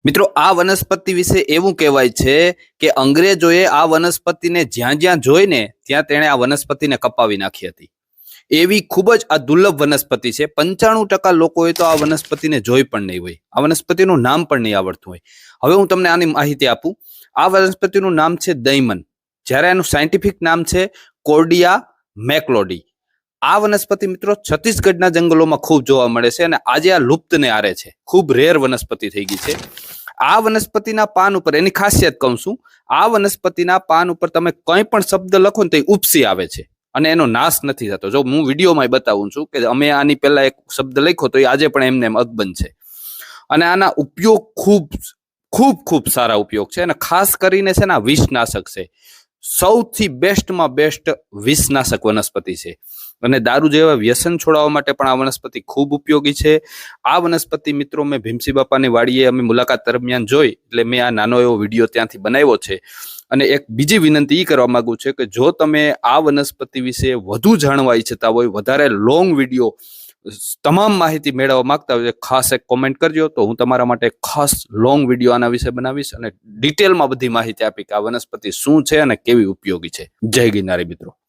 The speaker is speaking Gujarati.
મિત્રો આ વનસ્પતિ વિશે એવું કહેવાય છે કે અંગ્રેજોએ આ વનસ્પતિને જ્યાં જ્યાં જોઈને ત્યાં તેણે આ વનસ્પતિને કપાવી નાખી હતી. એવી ખૂબ જ આ દુર્લભ વનસ્પતિ છે. 95% લોકોએ તો આ વનસ્પતિને જોઈ પણ નહીં હોય, આ વનસ્પતિનું નામ પણ નહીં આવડતું હોય. હવે હું તમને આની માહિતી આપું. આ વનસ્પતિનું નામ છે દૈમન, જ્યારે એનું સાયન્ટિફિક નામ છે કોર્ડિયા મેક્લોડી. આ વનસ્પતિ મિત્રો છત્તીસગઢના જંગલોમાં ખૂબ જોવા મળે છે અને આજે આ લુપ્તને આરે છે, ખૂબ રેર વનસ્પતિ થઈ ગઈ છે. આ વનસ્પતિના પાન ઉપર એની ખાસિયત કહું છું, આ વનસ્પતિના પાન ઉપર તમે કંઈ પણ શબ્દ લખો ને તો એ ઉપસી આવે છે અને એનો નાશ નથી થતો. જો હું વિડીયોમાં બતાવું છું કે અમે આની પહેલા એક શબ્દ લખ્યો તો એ આજે પણ એમને એમ અકબંધ છે. અને આના ઉપયોગ ખૂબ ખૂબ ખૂબ સારા ઉપયોગ છે અને ખાસ કરીને છે ને આ વિષનાશક છે. સૌથી બેસ્ટમાં બેસ્ટ વિષનાશક વનસ્પતિ છે અને દારૂ જેવા વ્યસન છોડાવવા માટે પણ આ વનસ્પતિ ખૂબ ઉપયોગી છે. આ વનસ્પતિ મિત્રો મેં ભીમસી બાપાની વાડીએ અમે મુલાકાત દરમિયાન જોઈ, એટલે મેં આ નાનો એવો વિડીયો ત્યાંથી બનાવ્યો છે. અને એક બીજી વિનંતી એ કરવા માંગુ છું કે જો તમે આ વનસ્પતિ વિશે વધુ જાણવા ઈચ્છતા હોય, વધારે લોંગ વિડીયો તમામ માહિતી મેળવવા માંગતા હોય, ખાસ એક કોમેન્ટ કરજો તો હું તમારા માટે ખાસ લોંગ વિડીયો આના વિશે બનાવીશ અને ડિટેલમાં બધી માહિતી આપી કે આ વનસ્પતિ શું છે અને કેવી ઉપયોગી છે. જય ગિરનારી મિત્રો.